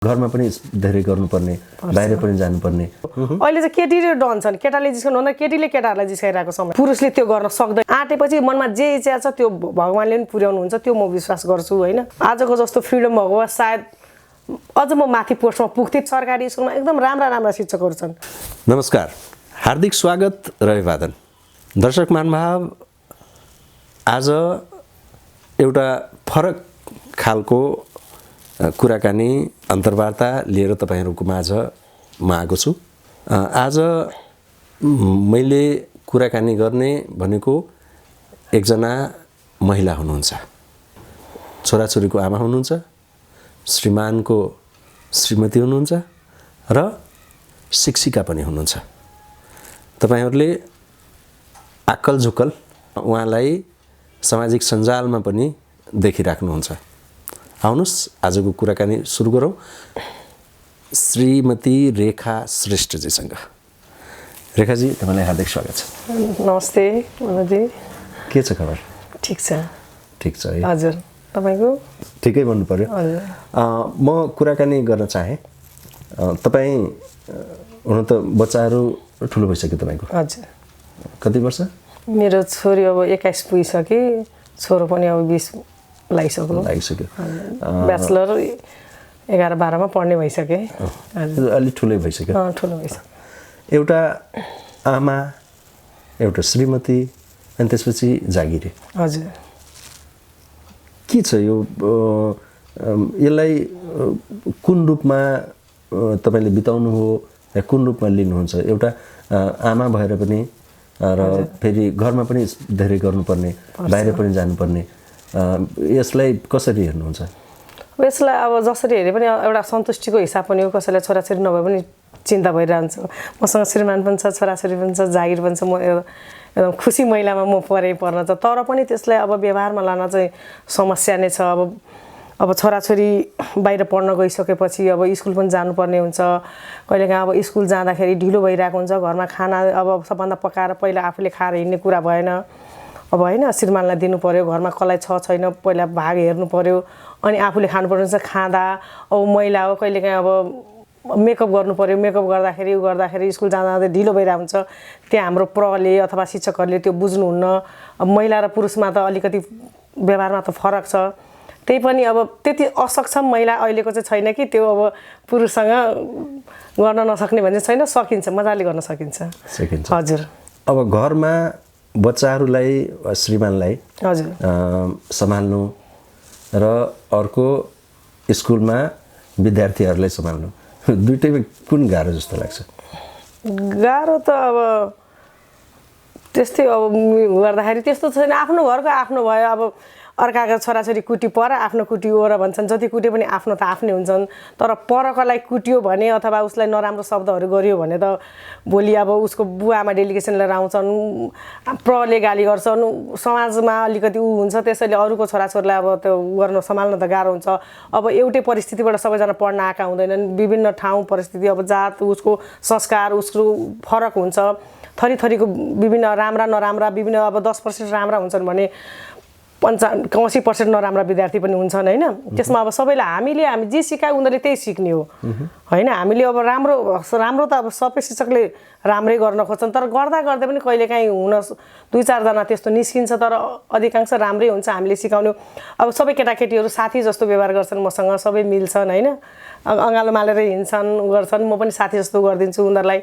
घरमा पनि धेरै गर्नुपर्ने, बाहिर पनि जानुपर्ने। अहिले चाहिँ केटीले डन छन्, केटाले जिस्कनु भन्दा केटीले केटाहरूलाई जिस्काइरहेको समय। पुरुषले त्यो गर्न सक्दैन। आँटेपछि मनमा जे इच्छा छ त्यो भगवानले पनि पुर्याउनुहुन्छ, त्यो म विश्वास गर्छु होइन। आजको जस्तो फ्रिडम भएको भए सायद अझ म माथि पोस्टमा पुग्थेँ। सरकारी स्कुलमा एकदम राम्रा शिक्षकहरू छन्। नमस्कार, हार्दिक स्वागत र अभिवादन। दर्शक महानुभाव, आज एउटा फरक खालको कुराकानी अन्तर्वार्ता लिएर तपाईहरुको माझ म आएको छु। आज मैले कुराकानी गर्ने भनेको एकजना महिला हुनुहुन्छ, छोराछोरीको आमा हुनुहुन्छ, श्रीमानको श्रीमती हुनुहुन्छ र शिक्षिका पनि हुनुहुन्छ। तपाईहरुले आक्कल झुक्कल उहाँलाई सामाजिक सञ्जालमा पनि देखिराख्नुहुन्छ। आउनुस् आजको कुराकानी सुरु गरौँ श्रीमती रेखा श्रेष्ठजीसँग। रेखाजी, तपाईलाई हार्दिक स्वागत छ। नमस्ते मनोजी। के छ खबर? ठीक छ। ठीक छ है? हजुर। तपाईको? ठिकै भन्नु पर्यो। हजुर। म कुराकानी गर्न चाहे। तपाई हुन त बच्चाहरू ठुलो भइसक्यो तपाईको? हजुर। कति वर्ष? मेरो छोरी अब 21 पुगिसके, छोरो पनि अब 20 लागिसक्यो। ब्याचलर 11-12 मा पढ्ने भइसके। अलि ठुलै भइसक्यो। ठुलो भइसक्यो। एउटा आमा, एउटा श्रीमती अनि त्यसपछि जागिरे। हजुर। के छ यो यसलाई कुन रूपमा तपाईले बिताउनु हो या कुन रूपमा लिनुहुन्छ? एउटा आमा भएर पनि र फेरि घरमा पनि धेरै गर्नुपर्ने, बाहिर पनि जानुपर्ने, यसलाई कसरी हेर्नुहुन्छ? यसलाई अब जसरी हेरे पनि एउटा सन्तुष्टिको हिसाब पनि हो। कसैलाई छोराछोरी नभए पनि चिन्ता भइरहन्छ। मसँग श्रीमान पनि छ, छोराछोरी पनि छ, जागिर पनि छ। म एकदम खुसी महिलामा म पर्न छ। तर पनि त्यसलाई अब व्यवहारमा लान चाहिँ समस्या नै छ। अब छोराछोरी बाहिर पढ्न गइसकेपछि अब स्कुल पनि जानुपर्ने हुन्छ। कहिलेकाहीँ अब स्कुल जाँदाखेरि ढिलो भइरहेको हुन्छ। घरमा खाना अब सबभन्दा पकाएर पहिला आफूले खाएर हिँड्ने कुरा भएन। अब होइन, श्रीमानलाई दिनु पर्यो, घरमा कसलाई छैन पहिला भाग हेर्नु पर्यो, अनि आफूले खानुपर्ने हुन्छ। खाँदा अब महिला हो, कहिलेकाहीँ अब मेकअप गर्नु पर्यो। मेकअप गर्दाखेरि स्कुल जाँदा ढिलो भइरहेको हुन्छ। त्यहाँ हाम्रो प्रले अथवा शिक्षकहरूले त्यो बुझ्नुहुन्न। अब महिला र पुरुषमा त अलिकति व्यवहारमा त फरक छ। त्यही पनि अब त्यति असक्षम महिला अहिलेको चाहिँ छैन कि त्यो अब पुरुषसँग गर्न नसक्ने भन्ने छैन। सकिन्छ, मजाले गर्न सकिन्छ। हजुर। अब घरमा बच्चाहरूलाई, श्रीमानलाई हजुर सम्हाल्नु र अर्को स्कुलमा विद्यार्थीहरूलाई सम्हाल्नु, दुईटैमा कुन गाह्रो जस्तो लाग्छ? गाह्रो त अब त्यस्तै अब गर्दाखेरि त्यस्तो छैन। आफ्नो घरको आफ्नो भयो। अब अर्काको छोराछोरी कुटी पर, आफ्नो कुटी ओर भन्छन्। जति कुटे पनि आफ्नो त आफ्नै हुन्छन्। तर परकोलाई कुट्यो भने अथवा उसलाई नराम्रो शब्दहरू गरियो भने त भोलि अब उसको बुवा आमा डेलिगेसन लिएर आउँछन्, प्रले गाली गर्छन्, समाजमा अलिकति हुन्छ। त्यसैले अरूको छोराछोरीलाई अब त्यो गर्न सम्हाल्न त गाह्रो हुन्छ। अब एउटै परिस्थितिबाट सबैजना पढ्न आएका हुँदैनन्। विभिन्न ठाउँ परिस्थिति, अब जात, उसको संस्कार, उसको फरक हुन्छ। थरीथरीको विभिन्न राम्रा नराम्रा, विभिन्न अब 10% राम्रा हुन्छन् भने 80% नराम्रा विद्यार्थी पनि हुन्छन् होइन। त्यसमा अब सबैलाई हामी जे सिकायो उनीहरूले त्यही सिक्ने हो होइन। हामीले अब राम्रो त अब सबै शिक्षकले राम्रै गर्न खोज्छन्। तर गर्दै पनि कहिलेकाहीँ हुन 2-4 जना त्यस्तो निस्किन्छ। तर अधिकांश राम्रै हुन्छ हामीले सिकाउने। अब सबै केटाकेटीहरू साथी जस्तो व्यवहार गर्छन् मसँग, सबै मिल्छन् होइन। अँगालो मालेर हिँड्छन्, गर्छन्। म पनि साथी जस्तो गरिदिन्छु, उनीहरूलाई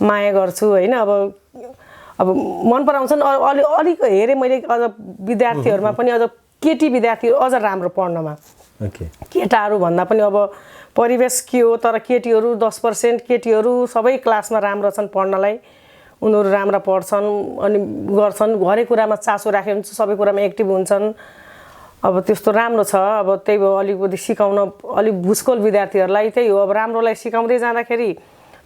माया गर्छु होइन। अब मन पराउँछन्। अलिक हेरेँ मैले अझ विद्यार्थीहरूमा पनि, अझ केटी विद्यार्थीहरू अझ राम्रो पढ्नमा। केटाहरू भन्दा पनि अब परिवेश के हो, तर केटीहरू 10%, केटीहरू सबै क्लासमा राम्रो छन् पढ्नलाई। उनीहरू राम्रा पढ्छन् अनि गर्छन्। हरेक कुरामा चासो राखेको हुन्छ, सबै कुरामा एक्टिभ हुन्छन्। अब त्यस्तो राम्रो छ। अब त्यही भयो, अलिकति सिकाउन अलिक भुस्कोल विद्यार्थीहरूलाई त्यही हो। अब राम्रोलाई सिकाउँदै जाँदाखेरि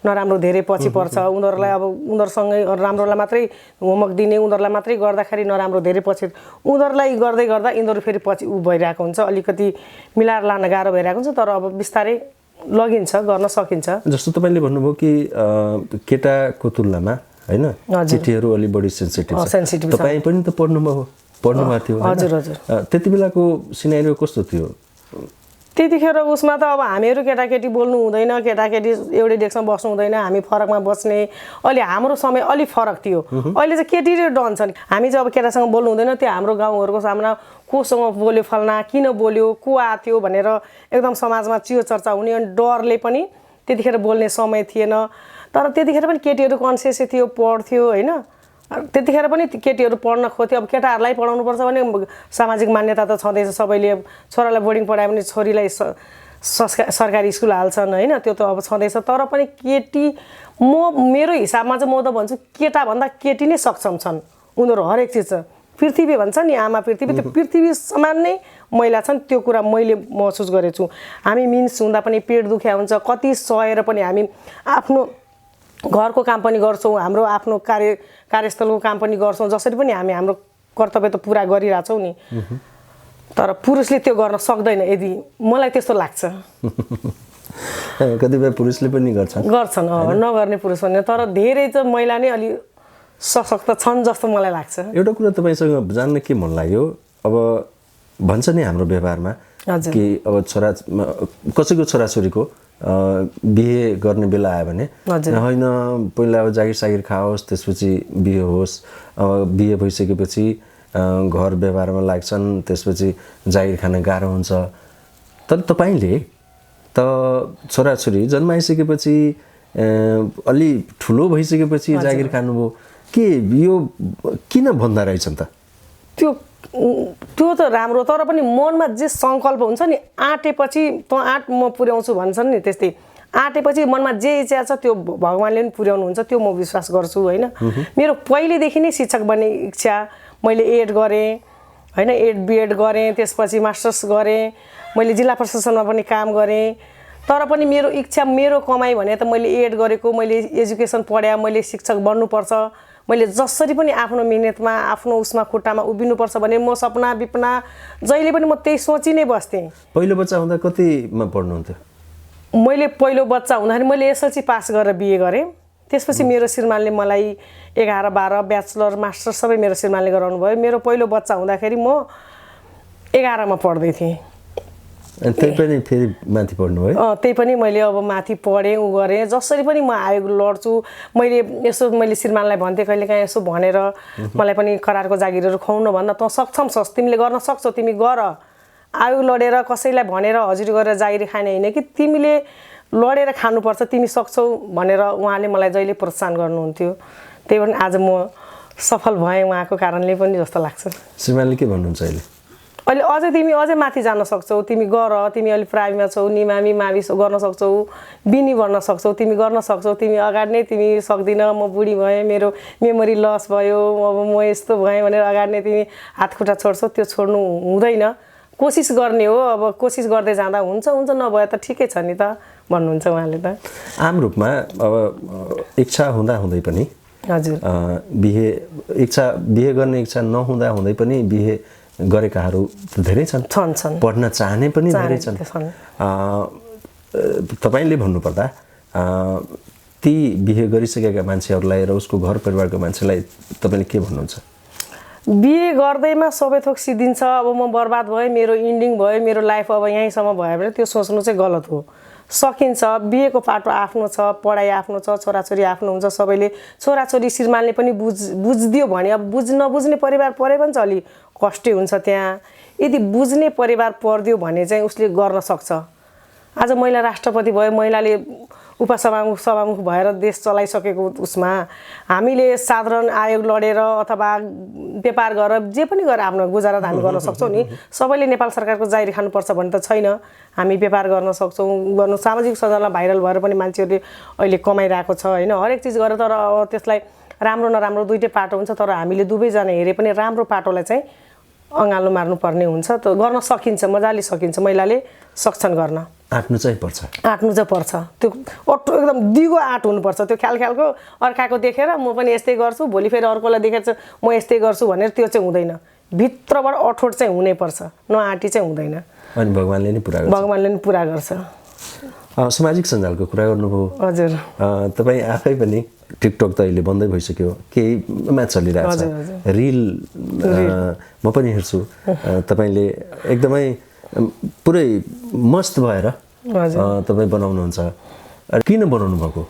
नराम्रो धेरै पछि पर्छ। उनीहरूलाई अब उनीहरूसँगै राम्रोलाई मात्रै होमवर्क दिने, उनीहरूलाई मात्रै गर्दाखेरि नराम्रो धेरै पछि, उनीहरूलाई गर्दै गर्दा यिनीहरू फेरि पछि भइरहेको हुन्छ। अलिकति मिलाएर लान गाह्रो भइरहेको हुन्छ। तर अब बिस्तारै लगिन्छ, गर्न सकिन्छ। जस्तो तपाईले भन्नुभयो कि केटाको तुलनामा होइन चिठीहरू अलि बढी सेन्सिटिभ छ। तपाई पनि त पढ्नुभएको थियो। हजुर हजुर। त्यति बेलाको सिनेरियो कस्तो थियो? त्यतिखेर उसमा त अब हामीहरू केटाकेटी बोल्नु हुँदैन, केटाकेटी एउटै डेस्कमा बस्नु हुँदैन, हामी फरकमा बस्ने। अहिले हाम्रो समय अलिक फरक थियो। अहिले चाहिँ केटी र डन छन्। हामी चाहिँ अब केटासँग बोल्नु हुँदैन, त्यो हाम्रो गाउँहरूको सामना कोसँग बोल्यो फल्ना, किन बोल्यो, को आथ्यो भनेर एकदम समाजमा चियो चर्चा हुने, अनि डरले पनि त्यतिखेर बोल्ने समय थिएन। तर त्यतिखेर पनि केटीहरू कन्सियसै थियो, पढ्थ्यो होइन। त्यतिखेर पनि केटीहरू पढ्न खोज्थ्यो। अब केटाहरूलाई पढाउनुपर्छ भने सामाजिक मान्यता त छँदैछ, सबैले छोरालाई बोर्डिङ पढायो भने छोरीलाई सरकारी स्कुल हाल्छन् होइन, त्यो त अब छँदैछ। तर पनि केटी मेरो हिसाबमा चाहिँ म त भन्छु केटाभन्दा केटी नै सक्षम छन् उनीहरू हरेक चिज। पृथ्वी भन्छ नि आमा पृथ्वी, त्यो पृथ्वी समान नै महिला छन्, त्यो कुरा मैले महसुस गरेको छु। हामी मिन्स हुँदा पनि पेट दुख्या हुन्छ, कति सहेर पनि हामी आफ्नो घरको काम पनि गर्छौँ, हाम्रो आफ्नो कार्यस्थलको काम पनि गर्छौँ, जसरी पनि हामी हाम्रो कर्तव्य त पुरा गरिरहेछौँ नि। तर पुरुषले त्यो गर्न सक्दैन, यदि मलाई त्यस्तो लाग्छ। कतिपय पुरुषले पनि गर्छन् नगर्ने पुरुष पनि, तर धेरै चाहिँ महिला नै अलि सशक्त छन् जस्तो मलाई लाग्छ। एउटा कुरा तपाईँसँग जान्न के मन लाग्यो, अब भन्छ नि हाम्रो व्यवहारमा कि अब कसैको छोराछोरीको बिहे गर्ने बेला आयो भने होइन पहिला अब जागिर सागिर खाओस्, त्यसपछि बिहे होस्। अब बिहे भइसकेपछि घर व्यवहारमा लाग्छन्, त्यसपछि जागिर खान गाह्रो हुन्छ। तर तपाईँले त छोराछोरी जन्माइसकेपछि अलि ठुलो भइसकेपछि जागिर खानुभयो, के यो किन भन्दा रहेछन् त? त्यो त राम्रो, तर पनि मनमा जे सङ्कल्प हुन्छ नि, आँटेपछि त आँट म पुर्याउँछु भन्छन् नि, त्यस्तै आँटेपछि मनमा जे इच्छा छ त्यो भगवान्ले पनि पुर्याउनुहुन्छ, त्यो म विश्वास गर्छु होइन। मेरो पहिलेदेखि नै शिक्षक बन्ने इच्छा, मैले एड गरेँ होइन, एड बिएड गरेँ, त्यसपछि मास्टर्स गरेँ, मैले जिल्ला प्रशासनमा पनि काम गरेँ। तर पनि मेरो इच्छा, मेरो कमाइ भने त मैले एड गरेको, मैले एजुकेसन पढाएँ, मैले शिक्षक बन्नुपर्छ, मैले जसरी पनि आफ्नो मिहिनेतमा आफ्नो उसमा खुट्टामा उभिनुपर्छ भने म सपना विपना जहिले पनि म त्यही सोची नै बस्थेँ। पहिलो बच्चा हुँदा कतिमा पढ्नुहुन्थ्यो? मैले पहिलो बच्चा हुँदाखेरि मैले एसएलसी पास गरेर बिए गरेँ। त्यसपछि मेरो श्रीमानले मलाई 11-12 ब्याचलर मास्टर सबै मेरो श्रीमानले गराउनु भयो। मेरो पहिलो बच्चा हुँदाखेरि म 11मा पढ्दै थिएँ। त्यही पनि फेरि माथि पढ्नु भयो? त्यही पनि मैले अब माथि पढेँ, उ गरेँ, जसरी पनि म आयोग लड्छु। मैले श्रीमानलाई भन्थेँ कहिलेकाहीँ यसो भनेर मलाई पनि करारको जागिरहरू खुवाउन भन्न, तँ सक्षम छस्, तिमीले गर्न सक्छौ, तिमी गर। आयोग लडेर कसैलाई भनेर हजुरी गरेर जागिर खाने होइन कि, तिमीले लडेर खानुपर्छ, तिमी सक्छौ भनेर उहाँले मलाई जहिले प्रोत्साहन गर्नुहुन्थ्यो। त्यही पनि आज म सफल भएँ उहाँको कारणले पनि जस्तो लाग्छ। श्रीमानले के भन्नुहुन्छ अहिले? अहिले अझै तिमी अझै माथि जान सक्छौ, तिमी गर, तिमी अलि प्राइममा छौ, निमामी मावि गर्न सक्छौ, बिनी बन्न सक्छौ, तिमी गर्न सक्छौ, तिमी अगाडि नै तिमी सक्दिन, म बुढी भएँ, मेरो मेमोरी लस भयो, अब म यस्तो भएँ भनेर अगाडि नै तिमी हात खुट्टा छोड्छौ, त्यो छोड्नु हुँदैन। कोसिस गर्ने हो, अब कोसिस गर्दै जाँदा हुन्छ, नभए त ठिकै छ नि त भन्नुहुन्छ उहाँले त। आम रूपमा अब इच्छा हुँदा हुँदै पनि हजुर बिहे गर्ने इच्छा नहुँदा हुँदै पनि बिहे गरेकाहरू धेरै छन्, पढ्न चाहने पनि धेरै छन्। तपाईँले भन्नुपर्दा ती बिहे गरिसकेका मान्छेहरूलाई र उसको घर परिवारको मान्छेलाई तपाईँले के भन्नुहुन्छ? बिहे गर्दैमा सबै थोक सिद्धिन्छ। अब म बर्बाद भएँ, मेरो इन्डिङ भयो, मेरो लाइफ अब यहीँसम्म भयो भने त्यो सोच्नु चाहिँ गलत हो। सकिन्छ, बिहेको पाटो आफ्नो छ, पढाइ आफ्नो छ, छोराछोरी आफ्नो हुन्छ, सबैले छोराछोरी श्रीमानले पनि बुझिदियो भने, अब नबुझ्ने परिवार परे पनि चाहिँ अलि कष्टै हुन्छ त्यहाँ। यदि बुझ्ने परिवार परिदियो भने चाहिँ उसले गर्न सक्छ। आज महिला राष्ट्रपति भयो, महिलाले सभामुख भएर देश चलाइसकेको उसमा हामीले साधारण आयोग लडेर अथवा व्यापार गरेर जे पनि गरेर आफ्नो गुजारा हामी गर्न सक्छौँ नि। सबैले नेपाल सरकारको जागिर खानुपर्छ भन्ने त छैन। हामी व्यापार गर्न सक्छौँ, सामाजिक सञ्जालमा भाइरल भएर पनि मान्छेहरूले अहिले कमाइरहेको छ होइन, हरेक चिज गरेर। तर त्यसलाई राम्रो नराम्रो दुइटै पाटो हुन्छ, तर हामीले दुवैजना हेरे पनि राम्रो पाटोलाई चाहिँ अँगालो मार्नुपर्ने हुन्छ। त गर्न सकिन्छ, मजाले सकिन्छ, महिलाले सक्छन् गर्न। आँट्नु चाहिँ पर्छ, त्यो एकदम दिगो आँट हुनुपर्छ। त्यो ख्यालको अर्काको देखेर म पनि यस्तै गर्छु, भोलि फेरि अर्कोलाई देखेर चाहिँ म यस्तै गर्छु भनेर त्यो चाहिँ हुँदैन। भित्रबाट अठोट चाहिँ हुनैपर्छ, नआँटी चाहिँ हुँदैन। अनि भगवान्ले नै पुरा गर्छ। सामाजिक सञ्जालको कुरा गर्नुभयो। हजुर, तपाईँ आफै पनि टिकटक त अहिले बन्दै भइसक्यो, केहीमा चलिरहेको छ, रिल म पनि हेर्छु। तपाईँले एकदमै पुरै मस्त भएर तपाईँ बनाउनुहुन्छ। किन बनाउनु भएको?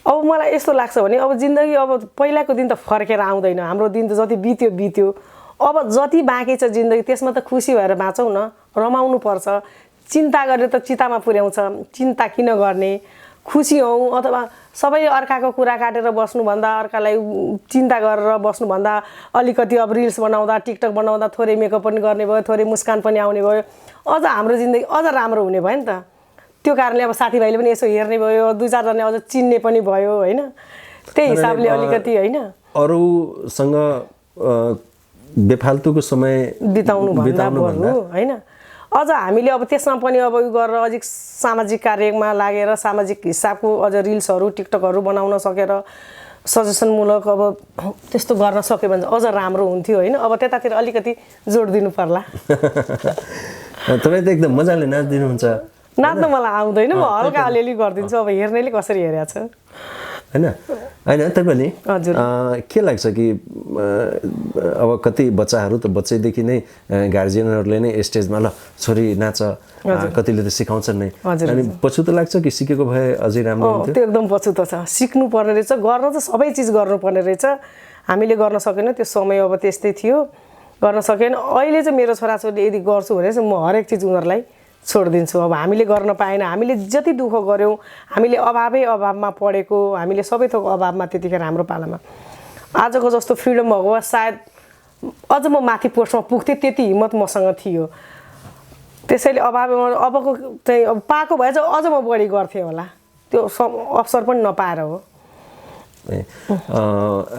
अब मलाई यस्तो लाग्छ भने अब जिन्दगी अब पहिलाको दिन त फर्केर आउँदैन, हाम्रो दिन त जति बित्यो बित्यो, अब जति बाँकी छ जिन्दगी त्यसमा त खुसी भएर बाँचौँ न, रमाउनु पर्छ। चिन्ता गरेर त चितामा पुर्याउँछ, चिन्ता किन गर्ने, खुसी हौँ। अथवा सबैले अर्काको कुरा काटेर बस्नुभन्दा, अर्कालाई चिन्ता गरेर बस्नुभन्दा अलिकति अब रिल्स बनाउँदा, टिकटक बनाउँदा थोरै मेकअप पनि गर्ने भयो, थोरै मुस्कान पनि आउने भयो, अझ हाम्रो जिन्दगी अझ राम्रो हुने भयो नि त। त्यो कारणले अब साथीभाइले पनि यसो हेर्ने भयो, 2-4 जना अझ चिन्ने पनि भयो होइन, त्यही हिसाबले अलिकति होइन अरूसँग बेफाल्तुको समय बिताउनु भन्दा होइन, अझ हामीले अब त्यसमा पनि अब उयो गरेर अझै सामाजिक कार्यमा लागेर सामाजिक हिसाबको अझ रिल्सहरू टिकटकहरू बनाउन सकेर सजेसनमूलक अब त्यस्तो गर्न सक्यो भने अझ राम्रो हुन्थ्यो होइन। अब त्यतातिर अलिकति जोड दिनु पर्ला। तपाईँ त एकदम मजाले नाच्दिनुहुन्छ। नाच्न मलाई आउँदैन, म हल्का अलिअलि गरिदिन्छु, अब हेर्नेले कसरी हेरेको छ होइन। होइन तपाईँले हजुर के लाग्छ कि अब कति बच्चाहरू त बच्चैदेखि नै गार्जियनहरूले नै स्टेजमा ल छोरी नाच, कतिले त सिकाउँछन् नै, अनि पछुतो लाग्छ कि सिकेको भए अझै राम्रो हुन्थ्यो? त्यो एकदम पछुतो छ, सिक्नु पर्ने रहेछ, गर्न त सबै चिज गर्नुपर्ने रहेछ। हामीले गर्न सकेन, त्यो समय अब त्यस्तै थियो, गर्न सकेन। अहिले चाहिँ मेरो छोराछोरीले यदि गर्छु भने चाहिँ म हरेक चिज उनीहरूलाई छोडिदिन्छु। अब हामीले गर्न पाएन, हामीले जति दुःख गऱ्यौँ, हामीले अभावमा पढेको, हामीले सबै थोक अभावमा त्यतिखेर हाम्रो पालामा आजको जस्तो फ्रिडम भएको भए सायद अझ म माथि पोस्टमा पुग्थेँ, त्यति हिम्मत मसँग थियो। त्यसैले अबको चाहिँ अब पाएको भए चाहिँ अझ म बढी गर्थेँ होला, त्यो अवसर पनि नपाएर हो।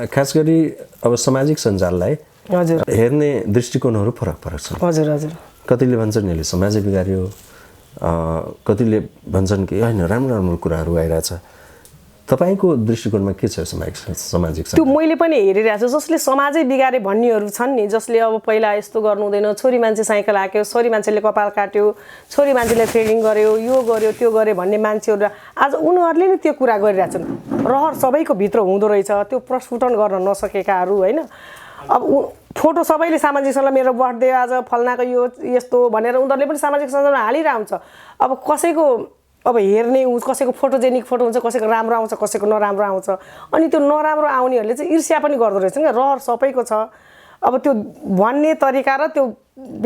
खास गरी अब सामाजिक सञ्जाललाई हजुर हेर्ने दृष्टिकोणहरू फरक फरक छ। हजुर हजुर कतिले भन्छन् यसले समाजै बिगार्यो, कतिले भन्छन् कि होइन राम्रो राम्रो कुराहरू आइरहेछ। तपाईँको दृष्टिकोणमा के छ सामाजिक? त्यो मैले पनि हेरिरहेको छु, जसले समाजै बिगारे भन्नेहरू छन् नि, जसले अब पहिला यस्तो गर्नु हुँदैन, छोरी मान्छे साइकल हाक्यो, छोरी मान्छेले कपाल काट्यो, छोरी मान्छेले थ्रेडिङ गर्यो, यो गर्यो त्यो गर्यो भन्ने मान्छेहरू आज उनीहरूले नै त्यो कुरा गरिरहेछन्। रहर सबैको भित्र हुँदो रहेछ, त्यो प्रस्फुटन गर्न नसकेकाहरू होइन। अब फोटो सबैले सामाजिक सञ्जालमा मेरो बर्थडे आज फल्नाको यो यस्तो भनेर उनीहरूले पनि सामाजिक सञ्जालमा हालिरहेको हुन्छ। अब कसैको अब हेर्ने कसैको फोटोजेनिक फोटो हुन्छ, कसैको राम्रो आउँछ, कसैको नराम्रो आउँछ, अनि त्यो नराम्रो आउनेहरूले चाहिँ ईर्ष्या पनि गर्दो रहेछ क्या। रहर सबैको छ, अब त्यो भन्ने तरिका र त्यो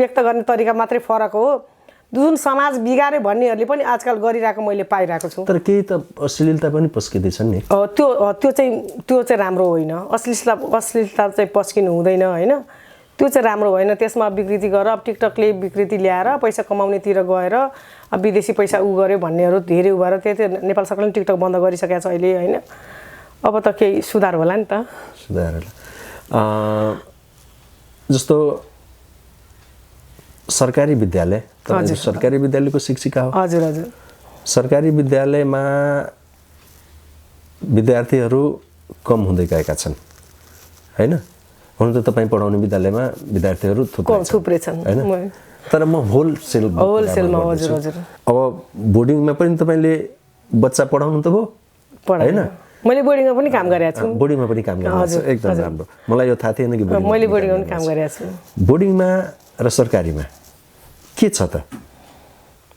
व्यक्त गर्ने तरिका मात्रै फरक हो। जुन समाज बिगारे भन्नेहरूले पनि आजकल गरिरहेको मैले पाइरहेको छु। तर केही त अश्लीलता पनि पस्किँदैछन् नि। त्यो चाहिँ राम्रो होइन, अश्लीलता चाहिँ पस्किनु हुँदैन होइन, त्यो चाहिँ राम्रो होइन। त्यसमा विकृति गरेर अब टिकटकले विकृति ल्याएर पैसा कमाउनेतिर गएर अब विदेशी पैसा उ गर्यो भन्नेहरू धेरै उ भएर त्यही नेपाल सरकारले टिकटक बन्द गरिसकेको छ अहिले होइन। अब त केही सुधार होला नि त। सुधार होला जस्तो सरकारी विद्यालय, सरकारी विद्यालयको शिक्षिका हो। हजुर हजुर सरकारी विद्यालयमा विद्यार्थीहरू कम हुँदै गएका छन् होइन। हुन त तपाईँ पढाउने विद्यालयमा विद्यार्थीहरू थुप्रै छन् होइन, तर म होलसेलमा हजुर हजुर। अब बोर्डिङमा पनि तपाईँले बच्चा पढाउनु त भयो होइन? मैले बोर्डिङमा पनि काम गरेको छु। बोर्डिङमा पनि काम गरेको छु, एकदम राम्रो। मलाई यो थाहा थिएन कि मैले बोर्डिङमा पनि काम गरेको छु। बोर्डिङमा र सरकारीमा के छ त?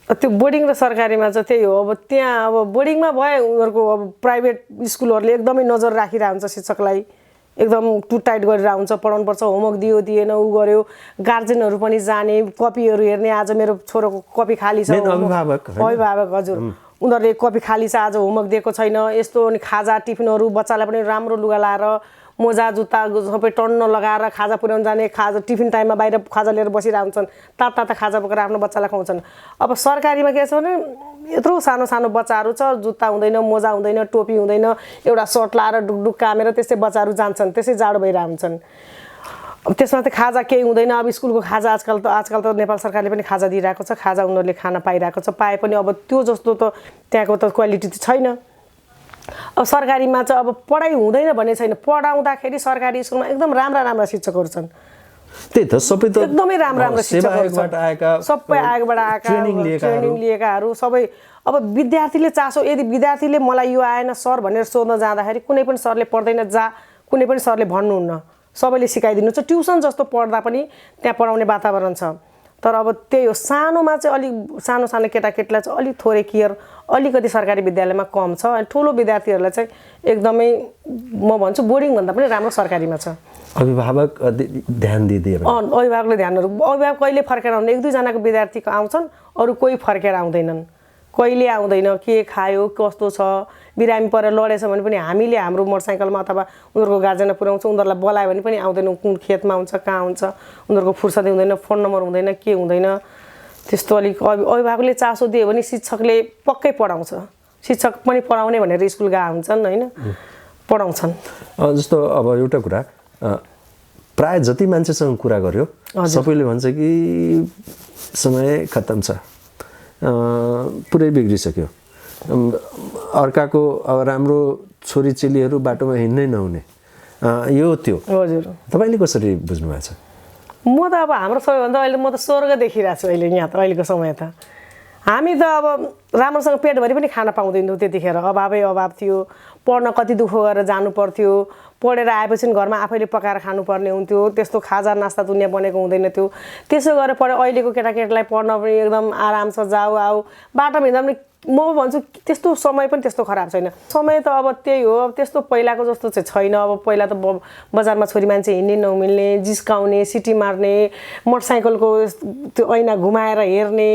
त्यो बोर्डिङ र सरकारीमा चाहिँ त्यही हो। अब त्यहाँ अब बोर्डिङमा भए उनीहरूको अब प्राइभेट स्कुलहरूले एकदमै नजर राखिरहेको हुन्छ, शिक्षकलाई एकदम टु टाइट गरेर हुन्छ, पढाउनुपर्छ, होमवर्क दियो दिएन उ गर्यो, गार्जेनहरू पनि जाने, कपीहरू हेर्ने, आज मेरो छोरोको कपी खाली छ, अभिभावक हजुर उनीहरूले कपी खाली छ, आज होमवर्क दिएको छैन, यस्तो। अनि खाजा टिफिनहरू बच्चालाई पनि राम्रो लुगा लाएर मोजा जुत्ता सबै टन्न लगाएर खाजा पुर्याउन जाने, खाजा टिफिन टाइममा बाहिर खाजा लिएर बसिरहेको हुन्छन्, ताता खाजा बोकेर आफ्नो बच्चालाई खुवाउँछन्। अब सरकारीमा के छ भने यत्रो सानो सानो बच्चाहरू छ, जुत्ता हुँदैन, मोजा हुँदैन, टोपी हुँदैन, एउटा सर्ट लाएर डुकडुक कामेर त्यसै बच्चाहरू जान्छन्, त्यसै जाडो भइरहेको हुन्छन्। अब त्यसमा त खाजा केही हुँदैन। अब स्कुलको खाजा आजकल त नेपाल सरकारले पनि खाजा दिइरहेको छ, खाजा उनीहरूले खान पाइरहेको छ, पाए पनि अब त्यो जस्तो त त्यहाँको त क्वालिटी त छैन। अब सरकारीमा चाहिँ अब पढाइ हुँदैन भन्ने छैन, पढाउँदाखेरि सरकारी स्कुलमा एकदम राम्रा शिक्षकहरू छन्। त्यही त सबै त एकदमै राम्रा शिक्षकहरू छन्, सबै आयोगबाट आएका ट्रेनिङ लिएकाहरू सबै। अब विद्यार्थीले चासो, यदि विद्यार्थीले मलाई यो आएन सर भनेर सोध्न जाँदाखेरि कुनै पनि सरले पढ्दैन जा, कुनै पनि सरले भन्नुहुन्न, सबैले सिकाइदिनुहुन्छ। ट्युसन जस्तो पढ्दा पनि त्यहाँ पढाउने वातावरण छ, तर अब त्यही हो सानोमा चाहिँ अलिक सानो सानो केटाकेटीलाई चाहिँ अलिक थोरै केयर अलिकति सरकारी विद्यालयमा कम छ अनि ठुलो विद्यार्थीहरूलाई चाहिँ एकदमै म भन्छु बोर्डिङभन्दा पनि राम्रो सरकारीमा छ अभिभावक ध्यान दिदिए अभिभावकले अभिभावक कहिले फर्केर आउँदैन एक दुईजनाको विद्यार्थीको आउँछन् अरू कोही फर्केर आउँदैनन् कहिले आउँदैन के खायो कस्तो छ बिरामी परेर लडेछ भने पनि हामीले हाम्रो मोटरसाइकलमा अथवा उनीहरूको गार्जेनलाई पुर्याउँछौँ उनीहरूलाई बोलायो भने पनि आउँदैन कुन खेतमा हुन्छ कहाँ हुन्छ उनीहरूको फुर्सदै हुँदैन फोन नम्बर हुँदैन के हुँदैन त्यस्तो अलिक अभिभावकले चासो दियो भने शिक्षकले पक्कै पढाउँछ शिक्षक पनि पढाउने भनेर स्कुल गए हुन्छन् होइन पढाउँछन् जस्तो अब एउटा कुरा प्राय जति मान्छेसँग कुरा गर्यो सबैले भन्छ कि समय खत्तम छ पुरै बिग्रिसक्यो अर्काको अब राम्रो छोरी चेलीहरू बाटोमा हिँड्नै नहुने यो त्यो हजुर तपाईँले कसरी बुझ्नु भएको छ म त अब हाम्रो सबैभन्दा अहिले म त स्वर्ग देखिरहेको छु अहिले यहाँ त अहिलेको समय त हामी त अब राम्रोसँग पेटभरि पनि खान पाउँदैनौँ त्यतिखेर अभावै अभाव थियो पढ्न कति दुःख गरेर जानु पर्थ्यो पढेर आएपछि घरमा आफैले पकाएर खानुपर्ने हुन्थ्यो त्यस्तो खाजा नास्ता दुनियाँ बनेको हुँदैन थियो त्यसो गरेर पढे अहिलेको केटाकेटीलाई पढ्न पनि एकदम आराम छ जाऊ आऊ बाटोमा हिँड्दा पनि म भन्छु त्यस्तो समय पनि त्यस्तो खराब छैन समय त अब त्यही हो अब त्यस्तो पहिलाको जस्तो चाहिँ छैन अब पहिला त बजारमा छोरी मान्छे हिँड्ने नमिल्ने जिस्काउने सिटी मार्ने मोटरसाइकलको त्यो ऐना घुमाएर हेर्ने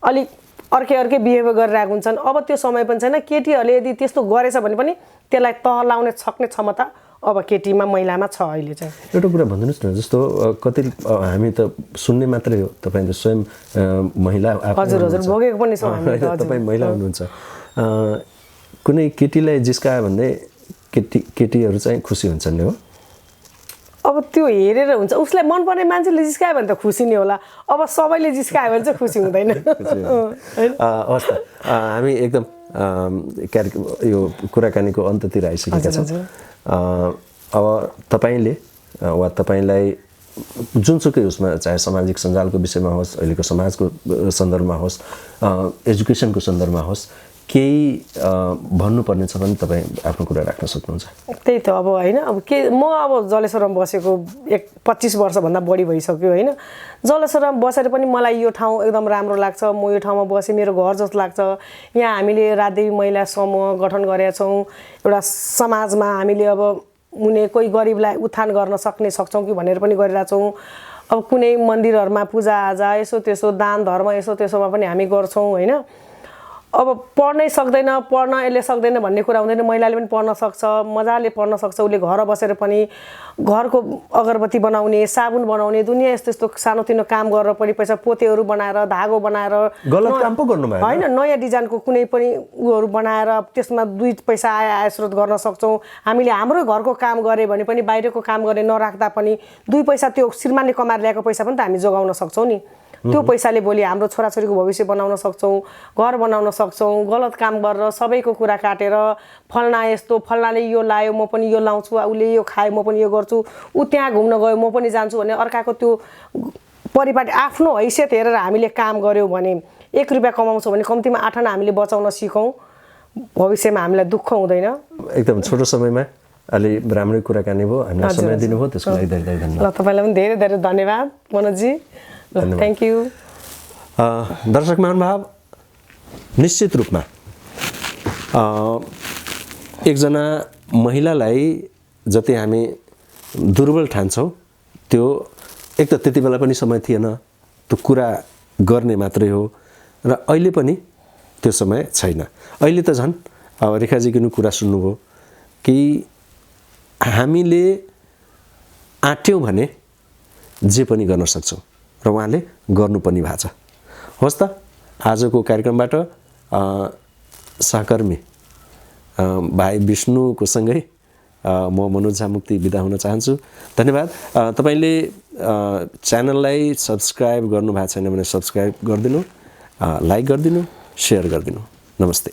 अलिक अर्कै बिहेभ गरिरहेको हुन्छन् अब त्यो समय पनि छैन केटीहरूले यदि त्यस्तो गरेछ भने पनि त्यसलाई तह लाउने सक्ने क्षमता अब केटीमा महिलामा छ अहिले चाहिँ एउटा कुरा भनिदिनुहोस् न जस्तो कति हामी त सुन्ने मात्रै हो तपाईँ त स्वयं महिला हजुर हजुर भोगेको पनि छौँ हामी तपाईँ महिला हुनुहुन्छ कुनै केटीलाई जिस्कायो भने केटीहरू चाहिँ खुसी हुन्छन् नि हो अब त्यो हेरेर हुन्छ उसलाई मनपर्ने मान्छेले जिस्कायो भने त खुसी नै होला अब सबैले जिस्कायो भने चाहिँ खुसी हुँदैन हवस् त हामी एकदम यो कुराकानीको अन्ततिर आइसकेका छौँ अब तपाईँले वा तपाईँलाई जुनसुकै उसमा चाहे सामाजिक सञ्जालको विषयमा होस् अहिलेको समाजको सन्दर्भमा होस् एजुकेसनको सन्दर्भमा होस् केही भन्नुपर्ने छ भने तपाईँ आफ्नो कुरा राख्न सक्नुहुन्छ त्यही त अब होइन अब के म अब जलेश्वरमा बसेको 25 वर्षभन्दा बढी भइसक्यो होइन जलेश्वरमा बसेर पनि मलाई यो ठाउँ एकदम राम्रो लाग्छ म यो ठाउँमा बसेँ मेरो घर जस्तो लाग्छ यहाँ हामीले राजदेवी महिला समूह गठन गरेका छौँ एउटा समाजमा हामीले अब उनी कोही गरिबलाई उत्थान गर्न सक्छौँ कि भनेर पनि गरिरहेछौँ अब कुनै मन्दिरहरूमा पूजाआजा यसो त्यसो दान धर्म यसो त्यसोमा पनि हामी गर्छौँ होइन अब पढ्नै सक्दैन पढ्न यसले सक्दैन भन्ने कुरा हुँदैन महिलाले पनि पढ्न सक्छ मजाले पढ्न सक्छ उसले घर बसेर पनि घरको अगरबत्ती बनाउने साबुन बनाउने दुनियाँ यस्तो यस्तो सानोतिनो काम गरेर पनि पैसा पोतेहरू बनाएर धागो बनाएर गलत काम पो गर्नु भयो होइन नयाँ डिजाइनको कुनै पनि उहरू बनाएर त्यसमा 2 पैसा आय स्रोत गर्न सक्छौँ हामीले हाम्रो घरको काम गरे भने पनि बाहिरको काम गरे नराख्दा पनि 2 पैसा त्यो श्रीमानले कमाएर ल्याएको पैसा पनि त हामी जोगाउन सक्छौँ नि त्यो पैसाले भोलि हाम्रो छोराछोरीको भविष्य बनाउन सक्छौँ घर बनाउन सक्छौँ गलत काम गरेर सबैको कुरा काटेर फल्ना यस्तो फल्नाले यो लायो म पनि यो लाउँछु उसले यो खायो म पनि यो गर्छु ऊ त्यहाँ घुम्न गयो म पनि जान्छु भने अर्काको त्यो परिपाटी आफ्नो हैसियत हेरेर हामीले काम गर्यौँ भने 1 रुपैयाँ कमाउँछौँ भने कम्तीमा 8 आना हामीले बचाउन सिकौँ भविष्यमा हामीलाई दुःख हुँदैन एकदम छोटो समयमा अलि राम्रै कुराकानी भयो हामीलाई समय दिनुभयो त्यसको लागि धेरै धेरै धन्यवाद ल तपाईँलाई पनि धेरै धेरै धन्यवाद मनोजजी थ्याङ्क यू दर्शक महानुभाव निश्चित रूपमा एकजना महिलालाई जति हामी दुर्बल ठान्छौँ त्यो एक त त्यति बेला पनि समय थिएन त्यो कुरा गर्ने मात्रै हो र अहिले पनि त्यो समय छैन अहिले त झन् अब रेखाजीको कुरा सुन्नुभयो कि हामीले आँट्यौँ भने जे पनि गर्न सक्छौँ र उहाँले गर्नु पनि भएको छ होस् त आजको कार्यक्रमबाट सहकर्मी भाइ विष्णुको सँगै म मनोज मुक्ति बिदा हुन चाहन्छु धन्यवाद तपाईले च्यानललाई सब्स्क्राइब गर्नु भएको छैन भने सब्स्क्राइब गरिदिनु लाइक गरिदिनु शेयर गरिदिनु नमस्ते